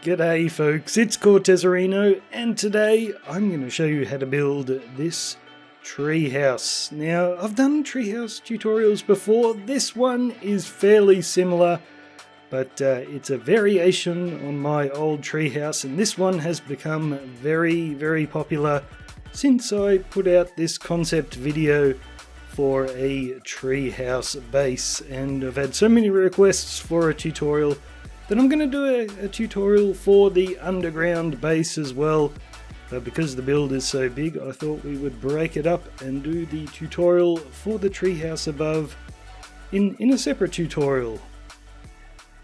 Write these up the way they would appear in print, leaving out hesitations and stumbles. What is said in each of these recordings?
G'day folks, it's Cortezerino, and today I'm going to show you how to build this treehouse. Now, I've done treehouse tutorials before. This one is fairly similar, but it's a variation on my old treehouse, and this one has become very popular since I put out this concept video for a treehouse base, and I've had so many requests for a tutorial that I'm going to do a tutorial for the underground base as well. But because the build is so big, I thought we would break it up and do the tutorial for the treehouse above in a separate tutorial.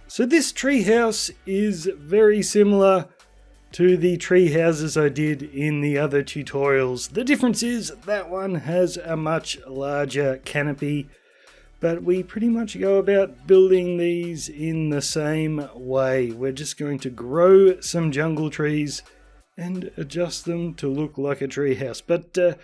So this treehouse is very similar to the tree houses I did in the other tutorials. The difference is that one has a much larger canopy, but we pretty much go about building these in the same way. We're just going to grow some jungle trees and adjust them to look like a tree house. But the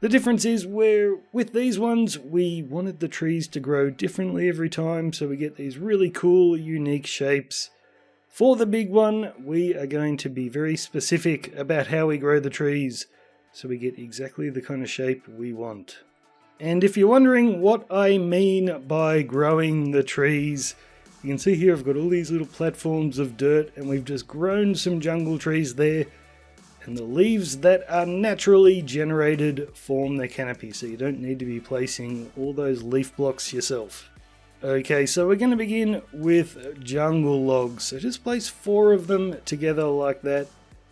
difference is with these ones, we wanted the trees to grow differently every time, so we get these really cool, unique shapes. For the big one, we are going to be very specific about how we grow the trees, so we get exactly the kind of shape we want. And if you're wondering what I mean by growing the trees, you can see here I've got all these little platforms of dirt, and we've just grown some jungle trees there, and the leaves that are naturally generated form the canopy, so you don't need to be placing all those leaf blocks yourself. Okay, so we're going to begin with jungle logs. So just place 4 of them together like that,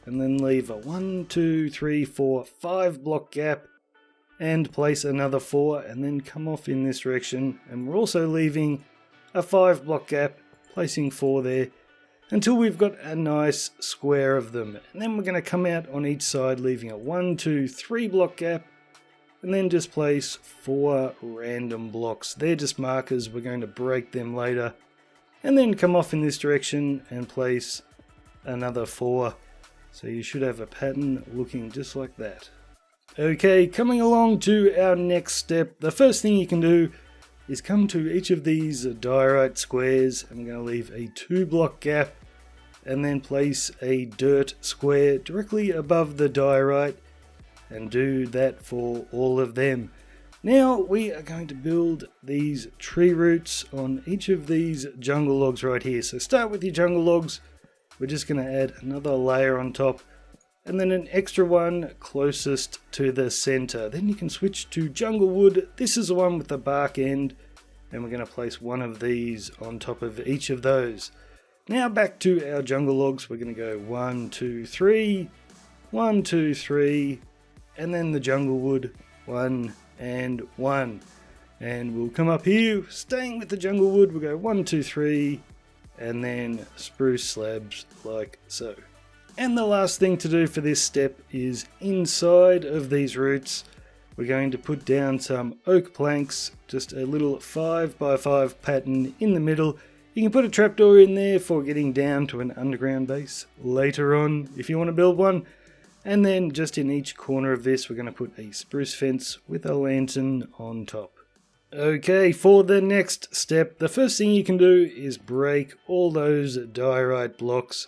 and then leave a 1, 2, 3, 4, 5 block gap, and place another 4, and then come off in this direction. And we're also leaving a 5 block gap, placing 4 there, until we've got a nice square of them. And then we're going to come out on each side, leaving a 1, 2, 3 block gap, and then just place 4 random blocks. They're just markers, we're going to break them later. And then come off in this direction and place another 4. So you should have a pattern looking just like that. Okay, coming along to our next step, the first thing you can do is come to each of these diorite squares, and we're going to leave a 2 block gap, and then place a dirt square directly above the diorite, and do that for all of them. Now we are going to build these tree roots on each of these jungle logs right here. So start with your jungle logs. We're just going to add another layer on top, and then an extra one closest to the center. Then you can switch to jungle wood. This is the one with the bark end, and we're going to place one of these on top of each of those. Now back to our jungle logs. We're going to go 1, 2, 3, 1, 2, 3, and then the jungle wood, 1 and 1. And we'll come up here, staying with the jungle wood, we'll go 1, 2, 3, and then spruce slabs like so. And the last thing to do for this step is inside of these roots, we're going to put down some oak planks, just a little 5x5 pattern in the middle. You can put a trapdoor in there for getting down to an underground base later on if you want to build one. And then just in each corner of this, we're going to put a spruce fence with a lantern on top. Okay, for the next step, the first thing you can do is break all those diorite blocks.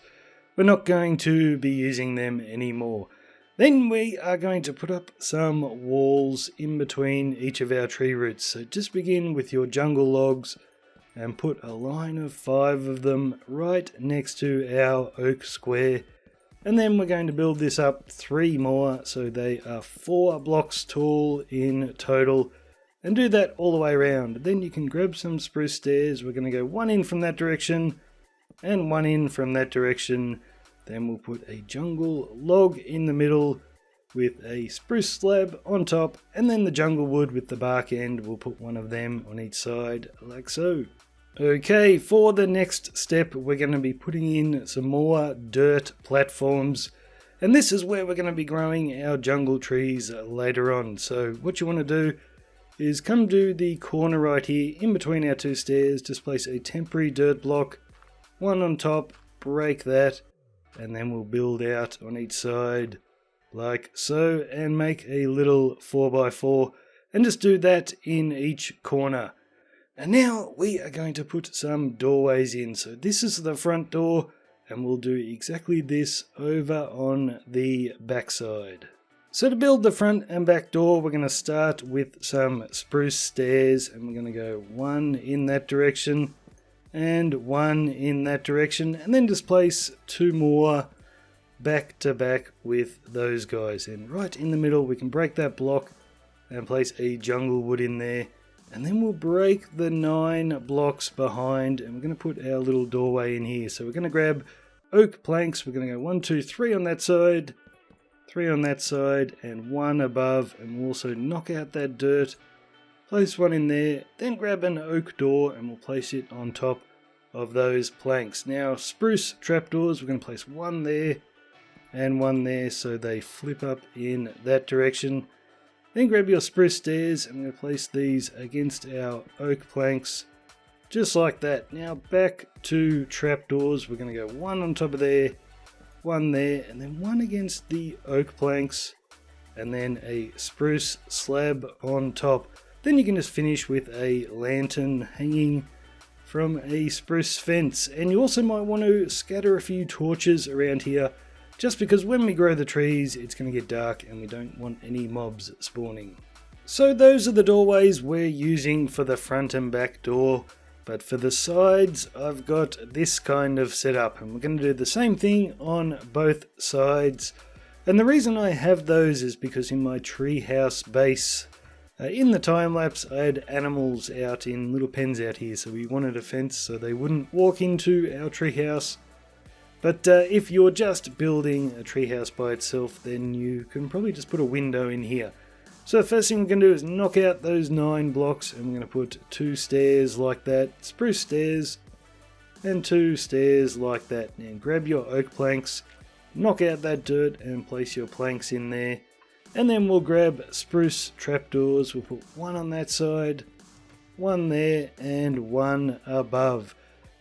We're not going to be using them anymore. Then we are going to put up some walls in between each of our tree roots. So just begin with your jungle logs and put a line of 5 of them right next to our oak square. And then we're going to build this up 3 more, so they are 4 blocks tall in total, and do that all the way around. Then you can grab some spruce stairs. We're going to go 1 in from that direction and 1 in from that direction. Then we'll put a jungle log in the middle with a spruce slab on top, and then the jungle wood with the bark end. We'll put 1 of them on each side like so. Okay, for the next step, we're going to be putting in some more dirt platforms, and this is where we're going to be growing our jungle trees later on. So what you want to do is come to the corner right here in between our 2 stairs, just place a temporary dirt block, 1 on top, break that, and then we'll build out on each side like so, and make a little 4x4, and just do that in each corner. And now we are going to put some doorways in. So this is the front door, and we'll do exactly this over on the back side. So to build the front and back door, we're going to start with some spruce stairs, and we're going to go one in that direction and one in that direction, and then just place two more back to back with those guys. And right in the middle we can break that block and place a jungle wood in there, and then we'll break the 9 blocks behind, and we're going to put our little doorway in here. So we're going to grab oak planks. We're going to go 1, 2, 3 on that side, 3 on that side, and 1 above, and we'll also knock out that dirt, place 1 in there, then grab an oak door and we'll place it on top of those planks. Now spruce trapdoors, we're going to place 1 there and 1 there so they flip up in that direction. Then grab your spruce stairs, and I'm going to place these against our oak planks just like that. Now back to trapdoors, we're going to go 1 on top of there, 1 there, and then 1 against the oak planks, and then a spruce slab on top. Then you can just finish with a lantern hanging from a spruce fence. And you also might want to scatter a few torches around here, just because when we grow the trees it's going to get dark and we don't want any mobs spawning. So those are the doorways we're using for the front and back door. But for the sides, I've got this kind of setup, and we're going to do the same thing on both sides. And the reason I have those is because in my treehouse base, in the time lapse, I had animals out in little pens out here, so we wanted a fence so they wouldn't walk into our treehouse. But if you're just building a treehouse by itself, then you can probably just put a window in here. So the first thing we're going to do is knock out those 9 blocks, and we're going to put 2 stairs like that, spruce stairs, and 2 stairs like that. Now grab your oak planks, knock out that dirt and place your planks in there. And then we'll grab spruce trapdoors, we'll put 1 on that side, 1 there, and 1 above.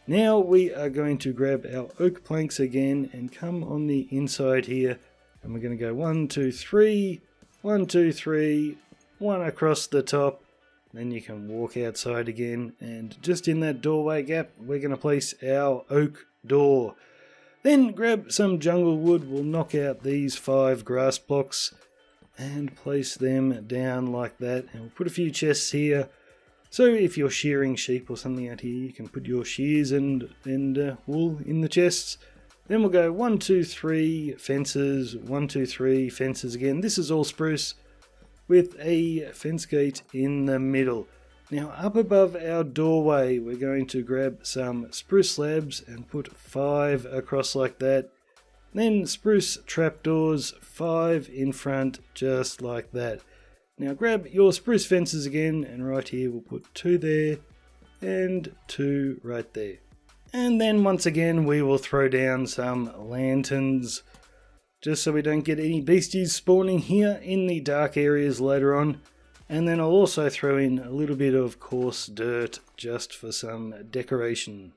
Now we are going to grab our oak planks again and come on the inside here, and we're going to go 1, 2, 3, 1, 2, 3, 1 across the top. Then you can walk outside again, and just in that doorway gap we're going to place our oak door. Then grab some jungle wood, we'll knock out these 5 grass blocks and place them down like that, and we'll put a few chests here. So if you're shearing sheep or something out here, you can put your shears and wool in the chests. Then we'll go 1, 2, 3 fences, 1, 2, 3 fences again. This is all spruce with a fence gate in the middle. Now up above our doorway, we're going to grab some spruce slabs and put 5 across like that. Then spruce trapdoors, 5 in front, just like that. Now grab your spruce fences again, and right here we'll put 2 there and 2 right there. And then once again we will throw down some lanterns, just so we don't get any beasties spawning here in the dark areas later on. And then I'll also throw in a little bit of coarse dirt just for some decoration.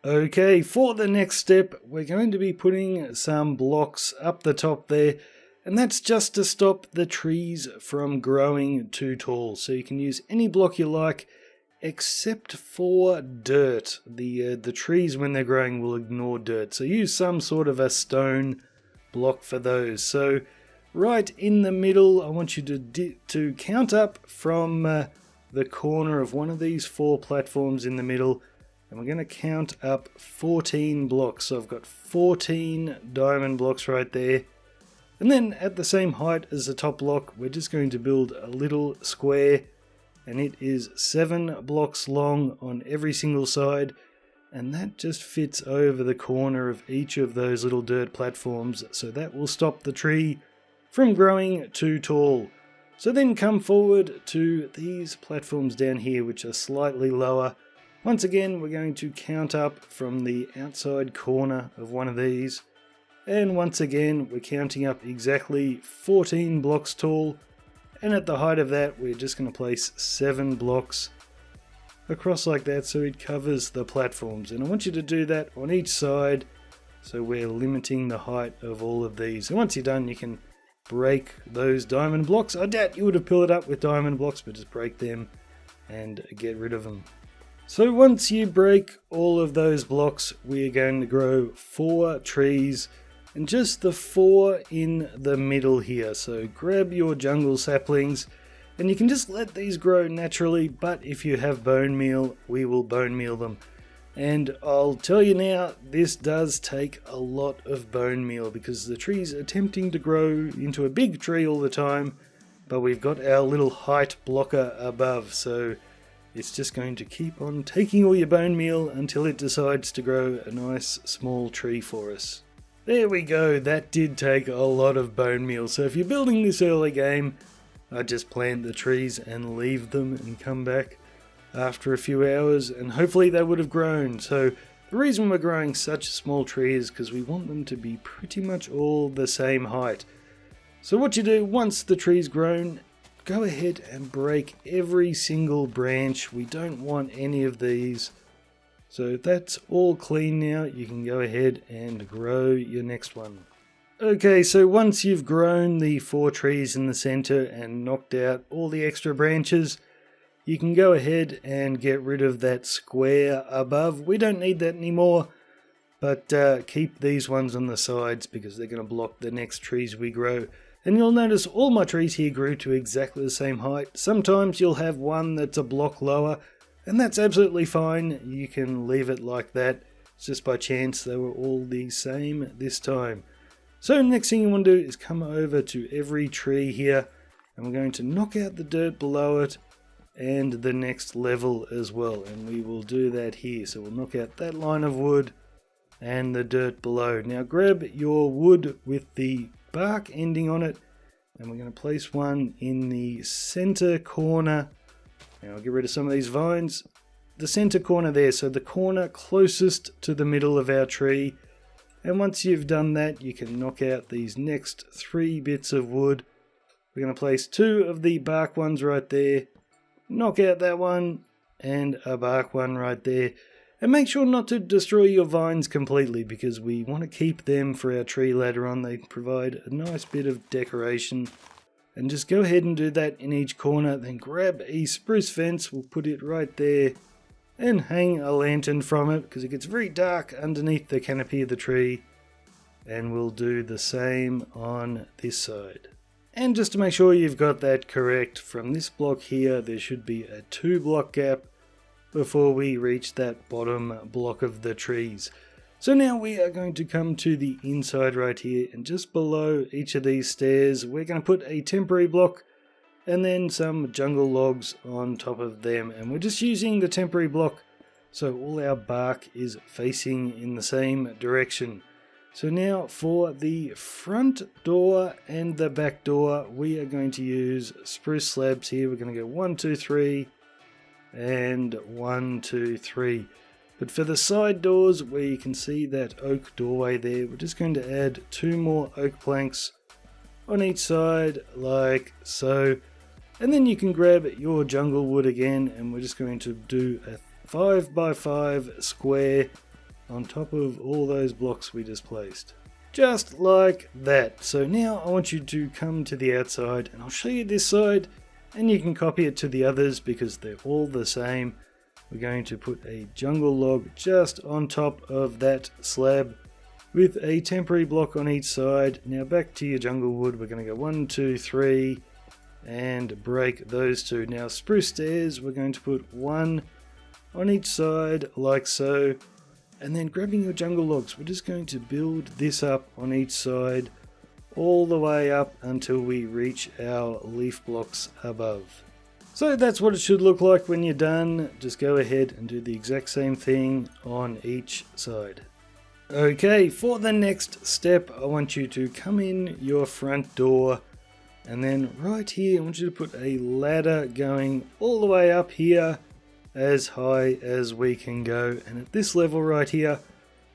Okay, for the next step we're going to be putting some blocks up the top there, and that's just to stop the trees from growing too tall. So you can use any block you like except for dirt. The trees when they're growing will ignore dirt, so use some sort of a stone block for those. So right in the middle I want you to count up from the corner of one of these 4 platforms in the middle, and we're going to count up 14 blocks. So I've got 14 diamond blocks right there. And then at the same height as the top block, we're just going to build a little square, and it is 7 blocks long on every single side, and that just fits over the corner of each of those little dirt platforms, so that will stop the tree from growing too tall. So then come forward to these platforms down here, which are slightly lower. Once again, we're going to count up from the outside corner of one of these. And once again, we're counting up exactly 14 blocks tall. And at the height of that, we're just going to place 7 blocks across like that so it covers the platforms. And I want you to do that on each side, so we're limiting the height of all of these. And once you're done, you can break those diamond blocks. I doubt you would have filled it up with diamond blocks, but just break them and get rid of them. So once you break all of those blocks, we are going to grow 4 trees, and just the 4 in the middle here. So grab your jungle saplings, and you can just let these grow naturally, but if you have bone meal, we will bone meal them. And I'll tell you now, this does take a lot of bone meal because the tree's attempting to grow into a big tree all the time, but we've got our little height blocker above, so it's just going to keep on taking all your bone meal until it decides to grow a nice small tree for us. There we go, that did take a lot of bone meal. So if you're building this early game, I just plant the trees and leave them and come back after a few hours and hopefully they would have grown. So the reason we're growing such a small tree is because we want them to be pretty much all the same height. So what you do once the tree's grown, go ahead and break every single branch. We don't want any of these. So that's all clean now. You can go ahead and grow your next one. Okay, so once you've grown the 4 trees in the center and knocked out all the extra branches, you can go ahead and get rid of that square above. We don't need that anymore, but keep these ones on the sides because they're going to block the next trees we grow. And you'll notice all my trees here grew to exactly the same height. Sometimes you'll have one that's a block lower, and that's absolutely fine. You can leave it like that. It's just by chance they were all the same this time. So next thing you want to do is come over to every tree here, and we're going to knock out the dirt below it and the next level as well. And we will do that here. So we'll knock out that line of wood and the dirt below. Now grab your wood with the bark ending on it, and we're going to place one in the center corner. Now I'll get rid of some of these vines. The center corner there, so the corner closest to the middle of our tree. And once you've done that, you can knock out these next 3 bits of wood. We're going to place 2 of the bark ones right there, knock out that one and a bark one right there. And make sure not to destroy your vines completely because we want to keep them for our tree later on. They provide a nice bit of decoration. And just go ahead and do that in each corner. Then grab a spruce fence. We'll put it right there and hang a lantern from it because it gets very dark underneath the canopy of the tree. And we'll do the same on this side. And just to make sure you've got that correct, from this block here, there should be a 2-block gap before we reach that bottom block of the trees. So now we are going to come to the inside right here, and just below each of these stairs we're going to put a temporary block and then some jungle logs on top of them, and we're just using the temporary block so all our bark is facing in the same direction. So now for the front door and the back door we are going to use spruce slabs here. We're going to go 1, 2, 3 and 1, 2, 3. But for the side doors where you can see that oak doorway there, we're just going to add 2 more oak planks on each side like so. And then you can grab your jungle wood again, and we're just going to do a 5x5 square on top of all those blocks we just placed. Just like that. So now I want you to come to the outside, and I'll show you this side. And you can copy it to the others because they're all the same. We're going to put a jungle log just on top of that slab with a temporary block on each side. Now back to your jungle wood, we're going to go 1, 2, 3 and break those 2. Now spruce stairs, we're going to put 1 on each side like so. And then grabbing your jungle logs, we're just going to build this up on each side all the way up until we reach our leaf blocks above. So that's what it should look like when you're done. Just go ahead and do the exact same thing on each side. Okay, for the next step, I want you to come in your front door, and then right here, I want you to put a ladder going all the way up here as high as we can go. And at this level right here,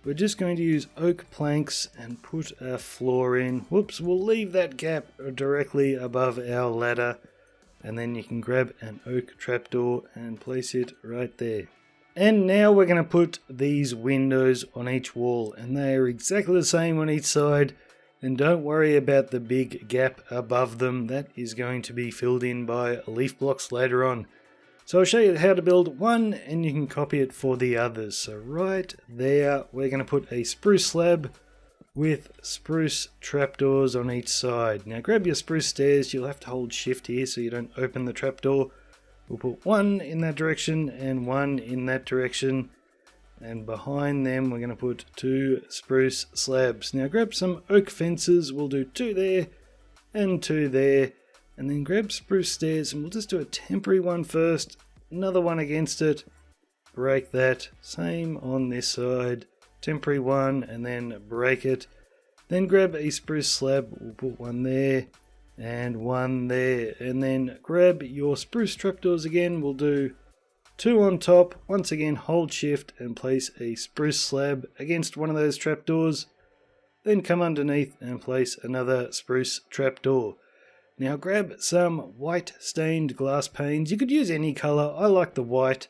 we're just going to use oak planks and put a floor in. Whoops, we'll leave that gap directly above our ladder. And then you can grab an oak trapdoor and place it right there. And now we're going to put these windows on each wall. And they are exactly the same on each side. And don't worry about the big gap above them. That is going to be filled in by leaf blocks later on. So I'll show you how to build one and you can copy it for the others. So right there, we're going to put a spruce slab with spruce trapdoors on each side. Now grab your spruce stairs, you'll have to hold shift here so you don't open the trapdoor. We'll put one in that direction and one in that direction. And behind them we're going to put 2 spruce slabs. Now grab some oak fences, we'll do 2 there and 2 there. And then grab spruce stairs and we'll just do a temporary one first, another one against it, break that, same on this side, temporary one and then break it. Then grab a spruce slab, we'll put one there and one there. And then grab your spruce trapdoors again, we'll do 2 on top, once again hold shift and place a spruce slab against one of those trapdoors. Then come underneath and place another spruce trapdoor. Now grab some white stained glass panes. You could use any colour, I like the white.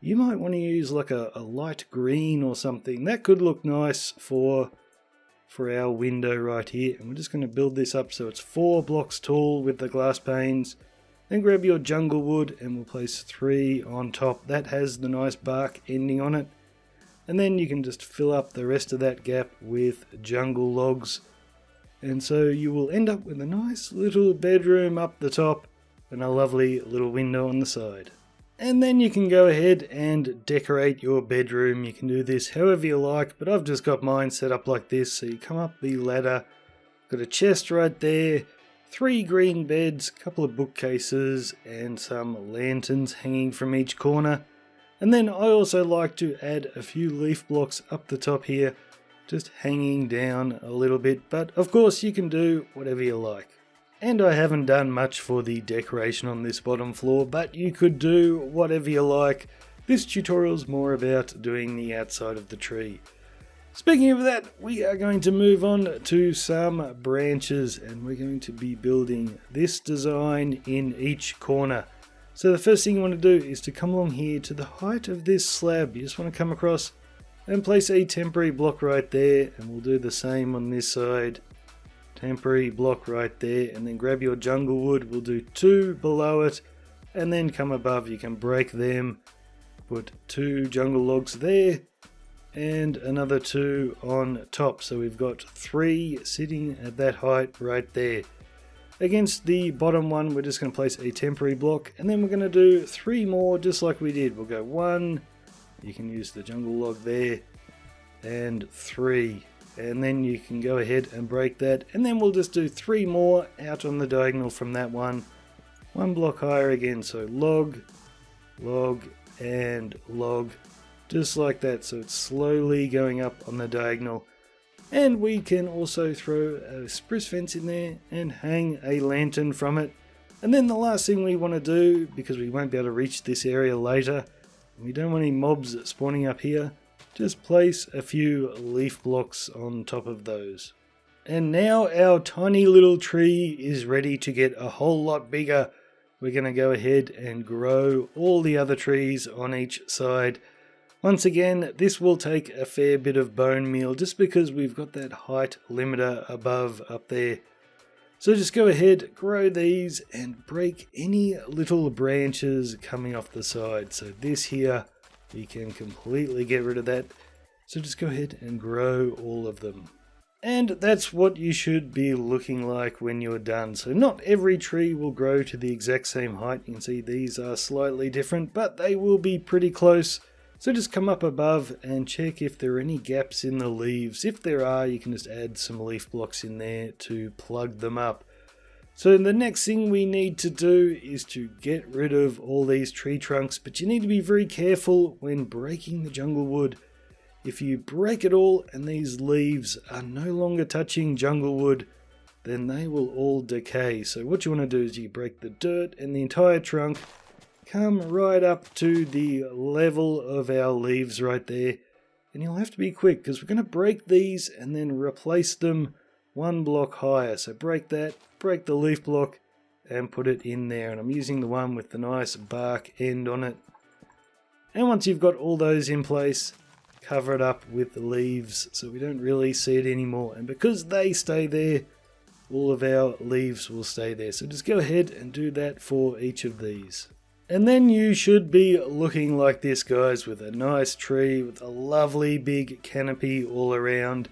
You might want to use like a light green or something. That could look nice for our window right here. And we're just going to build this up so it's 4 blocks tall with the glass panes. Then grab your jungle wood and we'll place 3 on top. That has the nice bark ending on it. And then you can just fill up the rest of that gap with jungle logs. And so you will end up with a nice little bedroom up the top and a lovely little window on the side. And then you can go ahead and decorate your bedroom. You can do this however you like, but I've just got mine set up like this. So you come up the ladder, got a chest right there, 3 green beds, a couple of bookcases, and some lanterns hanging from each corner. And then I also like to add a few leaf blocks up the top here, just hanging down a little bit, but of course you can do whatever you like. And I haven't done much for the decoration on this bottom floor, but you could do whatever you like. This tutorial is more about doing the outside of the tree. Speaking of that, we are going to move on to some branches and we're going to be building this design in each corner. So the first thing you want to do is to come along here to the height of this slab. You just want to come across and place a temporary block right there, and we'll do the same on this side. Temporary block right there, and then grab your jungle wood. We'll do 2 below it and then come above. You can break them, put 2 jungle logs there and another 2 on top. So we've got 3 sitting at that height right there. Against the bottom one, we're just going to place a temporary block, and then we're going to do 3 more just like we did. We'll go 1, you can use the jungle log there, and 3. And then you can go ahead and break that, and then we'll just do 3 more out on the diagonal from that one. 1 block higher again, so log, log, and log, just like that. So it's slowly going up on the diagonal. And we can also throw a spruce fence in there and hang a lantern from it. And then the last thing we want to do, because we won't be able to reach this area later, we don't want any mobs spawning up here, just place a few leaf blocks on top of those. And now our tiny little tree is ready to get a whole lot bigger. We're going to go ahead and grow all the other trees on each side. Once again, this will take a fair bit of bone meal just because we've got that height limiter above up there. So just go ahead, grow these and break any little branches coming off the side. So this here, we can completely get rid of that. So just go ahead and grow all of them. And that's what you should be looking like when you're done. So not every tree will grow to the exact same height. You can see these are slightly different, but they will be pretty close. So just come up above and check if there are any gaps in the leaves. If there are, you can just add some leaf blocks in there to plug them up. So the next thing we need to do is to get rid of all these tree trunks, but you need to be very careful when breaking the jungle wood. If you break it all and these leaves are no longer touching jungle wood, then they will all decay. So what you want to do is you break the dirt and the entire trunk, come right up to the level of our leaves right there. And you'll have to be quick because we're going to break these and then replace them 1 block higher. So break that, break the leaf block and put it in there. And I'm using the one with the nice bark end on it. And once you've got all those in place, cover it up with the leaves so we don't really see it anymore. And because they stay there, all of our leaves will stay there. So just go ahead and do that for each of these. And then you should be looking like this, guys, with a nice tree with a lovely big canopy all around.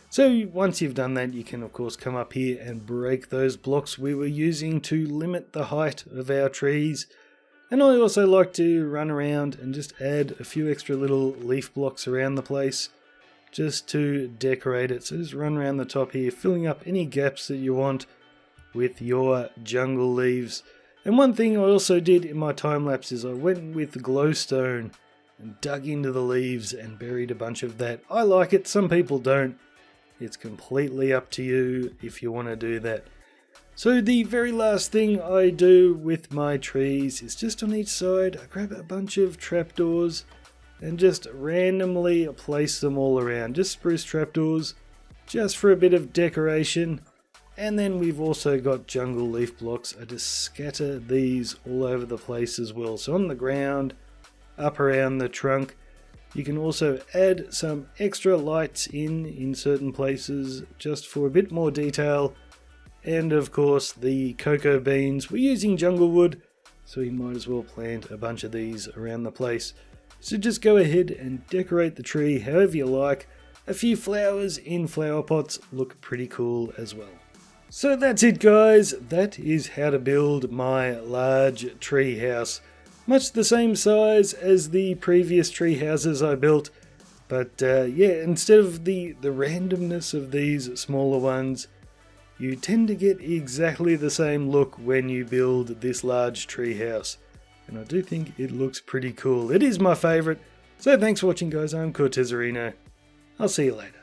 So once you've done that, you can of course come up here and break those blocks we were using to limit the height of our trees. And I also like to run around and just add a few extra little leaf blocks around the place just to decorate it. So just run around the top here, filling up any gaps that you want with your jungle leaves. And one thing I also did in my time lapse is I went with glowstone and dug into the leaves and buried a bunch of that. I like it, some people don't. It's completely up to you if you want to do that. So the very last thing I do with my trees is just on each side, I grab a bunch of trapdoors and just randomly place them all around. Just spruce trapdoors, just for a bit of decoration. And then we've also got jungle leaf blocks. I just scatter these all over the place as well. So on the ground, up around the trunk. You can also add some extra lights in certain places just for a bit more detail. And of course the cocoa beans. We're using jungle wood, so we might as well plant a bunch of these around the place. So just go ahead and decorate the tree however you like. A few flowers in flower pots look pretty cool as well. So that's it, guys. That is how to build my large tree house. Much the same size as the previous tree houses I built. But yeah, instead of the randomness of these smaller ones, you tend to get exactly the same look when you build this large tree house. And I do think it looks pretty cool. It is my favourite. So thanks for watching, guys. I'm Cortezerino. I'll see you later.